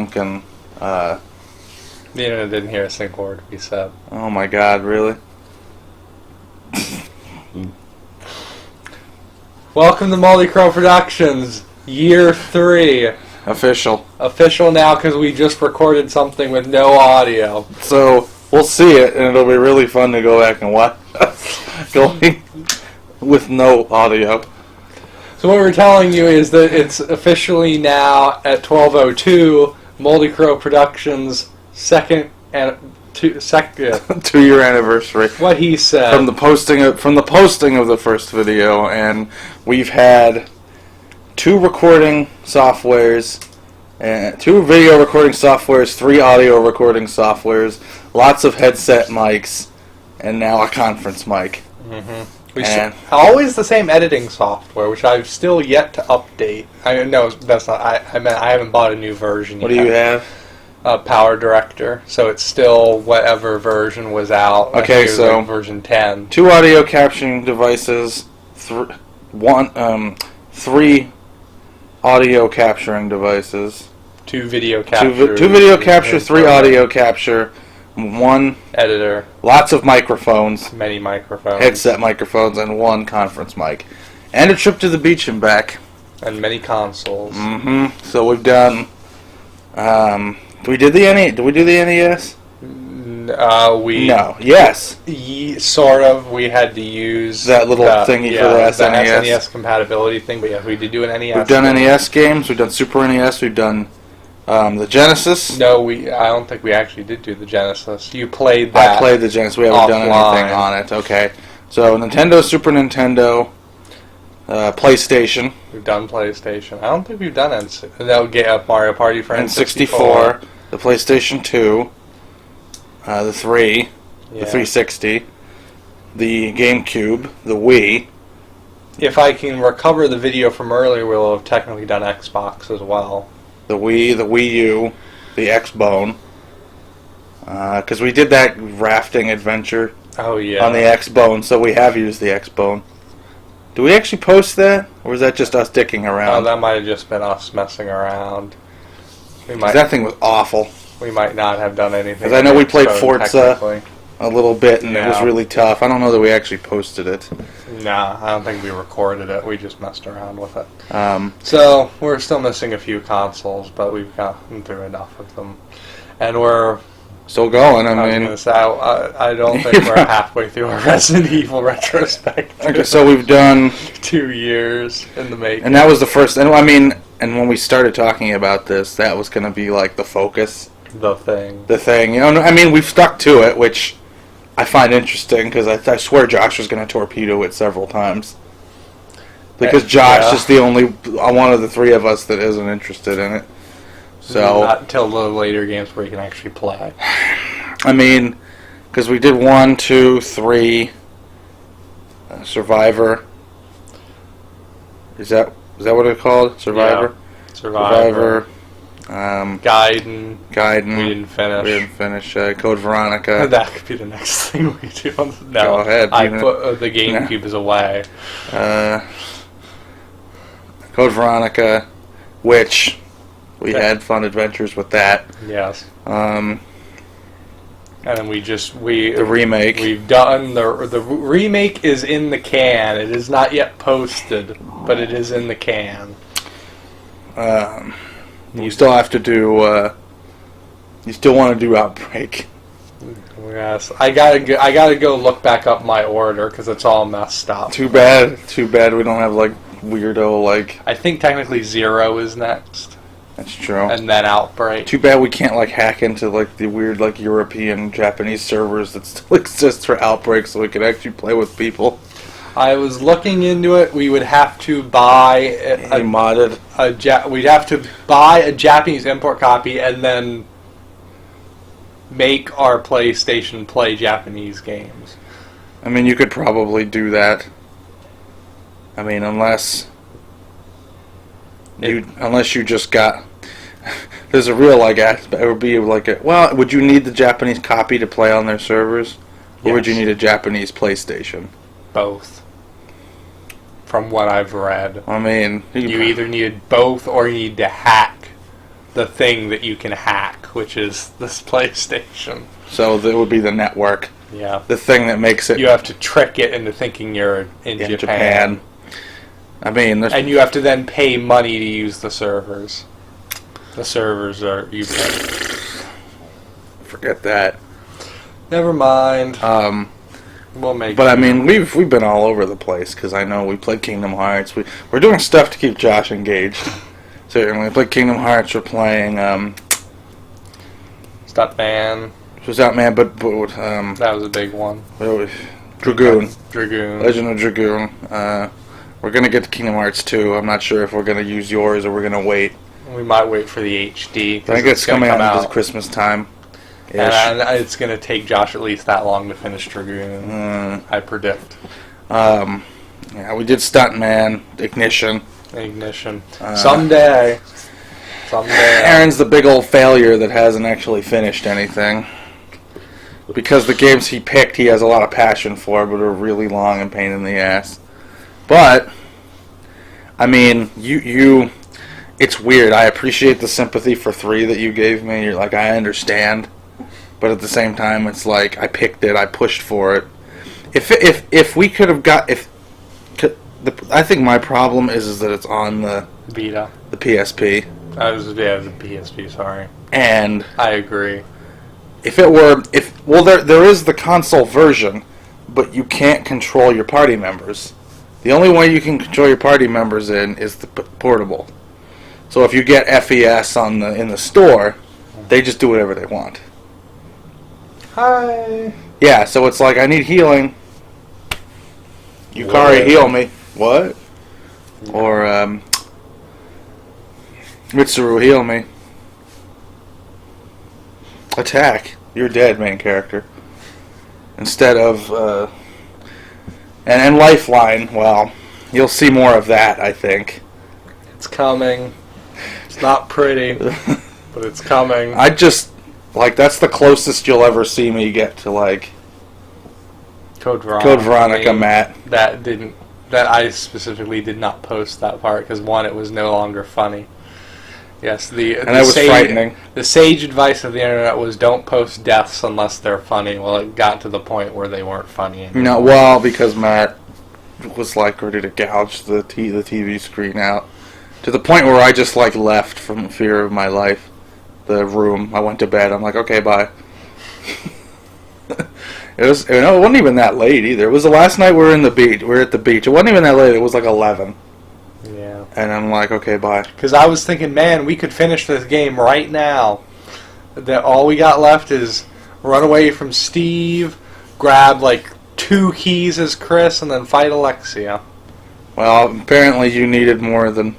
link and... The internet didn't hear a single word we said. Oh my god, really? Welcome to MoldyCrowProductions, Year 3. Official. Official now because we just recorded something with no audio. So, we'll see it, and it'll be really fun to go back and watch going with no audio. So what we're telling you is that it's officially now at 12:02, MoldyCrowProductions' second 2-year anniversary. What he said from the posting of the first video, and we've had 2 recording softwares, 2 video recording softwares, 3 audio recording softwares, lots of headset mics, and now a conference mic. And always the same editing software, which I've still yet to update. No, that's not. I meant I haven't bought a new version yet. What do you have? Power Director, so it's still whatever version was out. Okay, so like version 10. 2 audio capturing devices, 3 audio capturing devices, 2 video capture, 2 video capture, 3 audio capture, 1 editor, lots of microphones, many microphones, headset microphones, and 1 conference mic, and a trip to the beach and back, and many consoles. So we've done. Did we do the NES? Yes. Sort of. We had to use that little thingy for the SNES. The SNES compatibility thing, but yeah, we did do an NES. We've done NES games. We've done Super NES. We've done the Genesis. No, I don't think we actually did do the Genesis. You played that. I played the Genesis. We haven't done anything on it. Okay. So Nintendo, Super Nintendo, PlayStation. We've done PlayStation. I don't think we've done Mario Party for N64. The PlayStation 2, the 3, the 360, the GameCube, the Wii. If I can recover the video from earlier, we'll have technically done Xbox as well. The Wii, the Wii U, the X-Bone. Because we did that rafting adventure on the X-Bone, so we have used the X-Bone. Do we actually post that, or was that just us dicking around? Oh, that might have just been us messing around. That thing was awful. We might not have done anything. Because I know we played Forza a little bit, and it was really tough. I don't know that we actually posted it. Nah, I don't think we recorded it. We just messed around with it. So, we're still missing a few consoles, but we've gotten through enough of them. And we're... still going, I don't think we're halfway through our Resident Evil retrospective. Okay, so we've done 2 years in the making. And that was the first, and when we started talking about this, that was going to be like the focus. The thing. We've stuck to it, which I find interesting, because I swear Josh was going to torpedo it several times. Because Josh is the only one of the 3 of us that isn't interested in it. So not until the later games where you can actually play. Because we did 1, 2, 3, Survivor. Is that what it's called? Survivor? Yeah. Survivor. Gaiden. We didn't finish. Code Veronica. That could be the next thing we do. No, go ahead. I put the GameCube is away. Code Veronica, which we had fun adventures with that. Yes. And then the remake. We've done the remake is in the can. It is not yet posted, but it is in the can. You still have to do. You still want to do Outbreak. Yes, I gotta go look back up my order because it's all messed up. Too bad we don't have weirdo I think technically 0 is next. That's true. And then Outbreak. Too bad we can't hack into the weird European Japanese servers that still exist for Outbreak, so we could actually play with people. I was looking into it. We would have to buy we'd have to buy a Japanese import copy and then make our PlayStation play Japanese games. You could probably do that. Unless you just got... There's a real aspect. It would be would you need the Japanese copy to play on their servers? Or would you need a Japanese PlayStation? Both. From what I've read. You either needed both or you need to hack the thing that you can hack, which is this PlayStation. So that would be the network. Yeah. The thing that makes it... You have to trick it into thinking you're in Japan. I mean... And you have to then pay money to use the servers. The servers are... You pay. Forget that. Never mind. We'll make But I mean, we've been all over the place, because I know we played Kingdom Hearts. We're doing stuff to keep Josh engaged. Certainly. We played Kingdom Hearts. We're playing... Stuntman. It was out, man, but that was a big one. Dragoon. Dragoon. Legend of Dragoon. We're going to get to Kingdom Hearts 2. I'm not sure if we're going to use yours or we're going to wait. We might wait for the HD. I think it's coming out this Christmas time. And it's going to take Josh at least that long to finish Dragoon, I predict. Yeah, we did Stuntman, Ignition. Someday. Aaron's the big old failure that hasn't actually finished anything. Because the games he picked, he has a lot of passion for, but are really long and pain in the ass. But, I mean, it's weird. I appreciate the sympathy for 3 that you gave me. You're like, I understand. But at the same time, it's like, I picked it, I pushed for it. If we could have got... I think my problem is that it's on the... Vita. The PSP. The PSP, sorry. And... I agree. There is the console version, but you can't control your party members. The only way you can control your party members is the portable. So if you get FES in the store, they just do whatever they want. Hi. Yeah, so it's like, I need healing. Yukari, heal me. What? Yeah. Or, Mitsuru, heal me. Attack. You're dead, main character. Instead of, and Lifeline, well, you'll see more of that, I think. It's coming. It's not pretty, but it's coming. That's the closest you'll ever see me get to, Code Veronica, Matt. That I specifically did not post that part, because one, it was no longer funny. Yes, that was frightening. The sage advice of the internet was don't post deaths unless they're funny. Well, it got to the point where they weren't funny anymore. No, well, because Matt was ready to gouge the TV screen out. To the point where I just left from fear of my life. The room. I went to bed. I'm like, okay, bye. It wasn't even that late either. It was the last night we were at the beach. It wasn't even that late. It was 11. Yeah. And I'm like, okay, bye. Because I was thinking, man, we could finish this game right now. That all we got left is run away from Steve, grab 2 keys as Chris, and then fight Alexia. Well, apparently you needed more than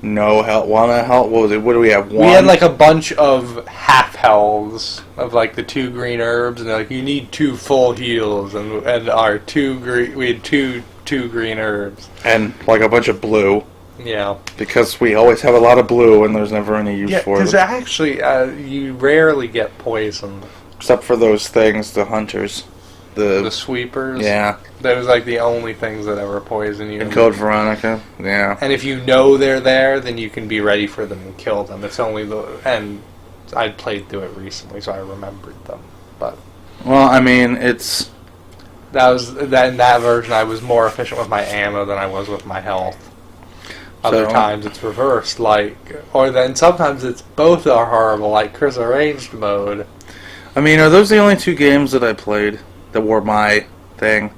no health. One health. What was it? What do we have? One. We had a bunch of half healths of the 2 green herbs, and they're you need 2 full heals, and our 2 green. We had two green herbs and a bunch of blue. Yeah, because we always have a lot of blue, and there's never any use for them. Because actually, you rarely get poisoned, except for those things, the hunters. The sweepers? Yeah. Those the only things that ever poison you. In Code Veronica, yeah. And if you know they're there, then you can be ready for them and kill them. It's only and I played through it recently, so I remembered them. But well, I mean, it's in that version I was more efficient with my ammo than I was with my health. Other times it's reversed, or then sometimes it's both are horrible, like Chris Arranged mode. I mean, are those the only 2 games that I played that were my thing?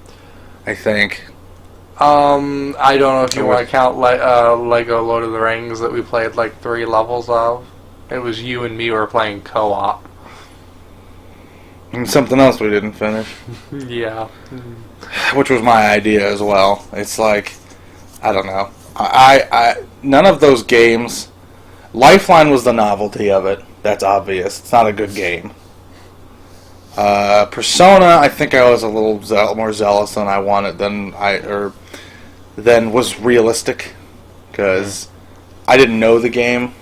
I think. I don't know if you want to count Lego Lord of the Rings that we played 3 levels of. It was you and me who were playing co-op. And something else we didn't finish. Yeah. Which was my idea as well. It's I don't know. I none of those games. Lifeline was the novelty of it. That's obvious. It's not a good game. Persona, I think I was a little more zealous than I wanted than was realistic, because I didn't know the game.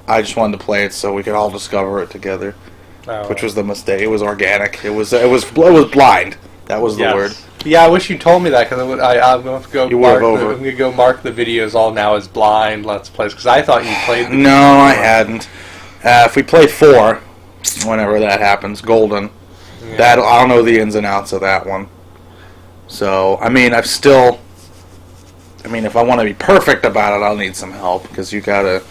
I just wanted to play it so we could all discover it together, which was the mistake. It was organic. It was blind. That was the word. Yeah, I wish you told me that, because I'm going to go mark the videos all now as blind Let's Plays, because I thought you played the No, I hadn't. If we play 4, whenever that happens, Golden, I'll know the ins and outs of that one. So, I mean, if I want to be perfect about it, I'll need some help, because you gotta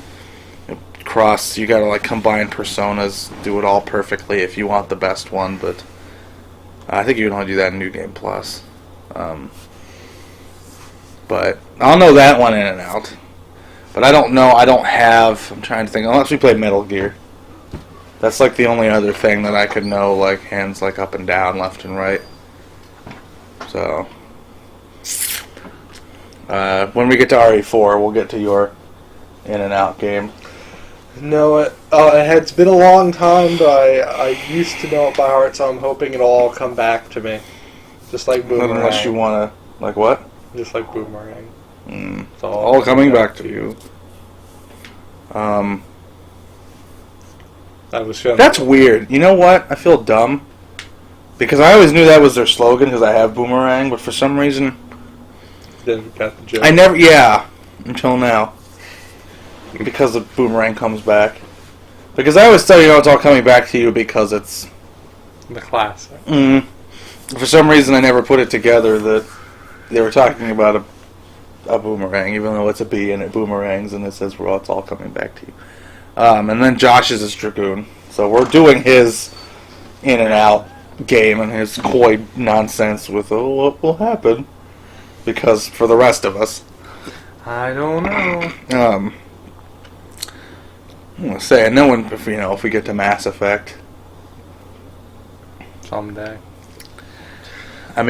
like combine personas, do it all perfectly if you want the best one, but I think you can only do that in New Game Plus. But I'll know that one in and out. But I don't know, I'm trying to think, unless we play Metal Gear. That's like the only other thing that I could know, like hands like up and down, left and right. So, when we get to RE4, we'll get to your in and out game. No, it's been a long time, but I used to know it by heart, so I'm hoping it'll all come back to me. Just like Boomerang. Unless you want to, like what? Just like Boomerang. It's all coming back to you. That's weird. You know what? I feel dumb. Because I always knew that was their slogan, because I have Boomerang, but for some reason... Didn't get the joke. Until now. Because the Boomerang comes back. Because I always tell you, it's all coming back to you because it's... the classic. For some reason, I never put it together that they were talking about a boomerang, even though it's a bee and it boomerangs, and it says, well, it's all coming back to you. And then Josh's is Dragoon. So we're doing his in and out game and his coy nonsense with, what will happen? Because for the rest of us... I don't know. I'm gonna say, and then if we get to Mass Effect, someday. And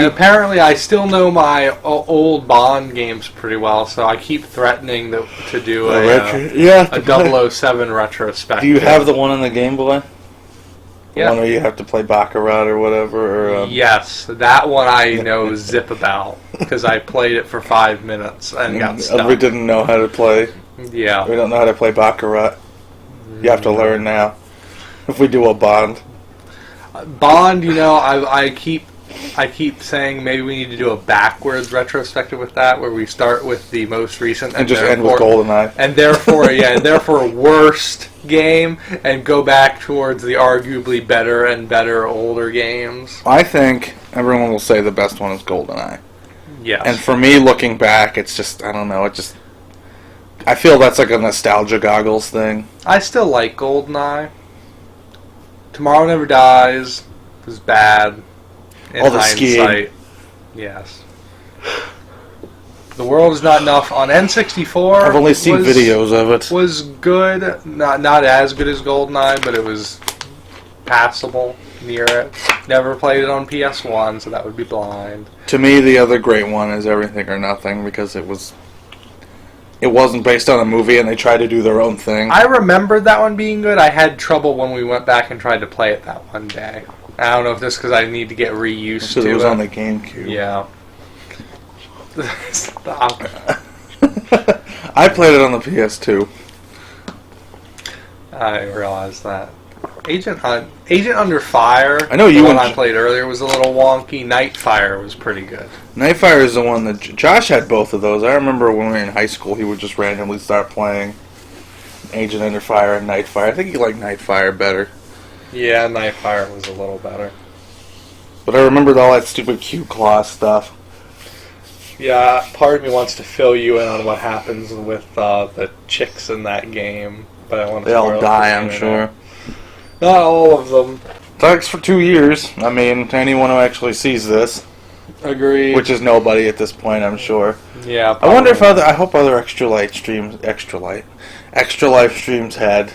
apparently I still know my old Bond games pretty well, so I keep threatening to do a 007 retrospective. Do you have the one on the Game Boy? Yeah. The one where you have to play Baccarat or whatever? Or, yes, that one I know zip about, because I played it for 5 minutes and got stuck. We didn't know how to play. Yeah. We don't know how to play Baccarat. You have to learn now. If we do a Bond. Bond, I keep saying maybe we need to do a backwards retrospective with that, where we start with the most recent and just end with GoldenEye. And therefore worst game, and go back towards the arguably better older games. I think everyone will say the best one is GoldenEye. Yes. And for me, looking back, it's just, I don't know, I feel that's like a nostalgia goggles thing. I still like GoldenEye. Tomorrow Never Dies was bad. In the skiing. Yes. The World Is Not Enough on N64. I've only seen videos of it. Was good. Not as good as GoldenEye, but it was passable near it. Never played it on PS1, so that would be blind. To me, the other great one is Everything or Nothing, because it wasn't based on a movie, and they tried to do their own thing. I remembered that one being good. I had trouble when we went back and tried to play it that one day. I don't know if this because I need to get reused to it. It was on the GameCube. Yeah. Stop. I played it on the PS2. I realized that. Agent Under Fire. I know you. The one I played earlier was a little wonky. Nightfire was pretty good. Nightfire is the one that Josh had both of those. I remember when we were in high school, he would just randomly start playing Agent Under Fire and Nightfire. I think he liked Nightfire better. Yeah, Nightfire was a little better. But I remembered all that stupid Q-Claw stuff. Yeah, part of me wants to fill you in on what happens with the chicks in that game, but I want to. They all die, I'm sure. Not all of them. Thanks for 2 years. I mean, to anyone who actually sees this. Agreed. Which is nobody at this point, I'm sure. Yeah. I wonder if I hope other Extra Life streams had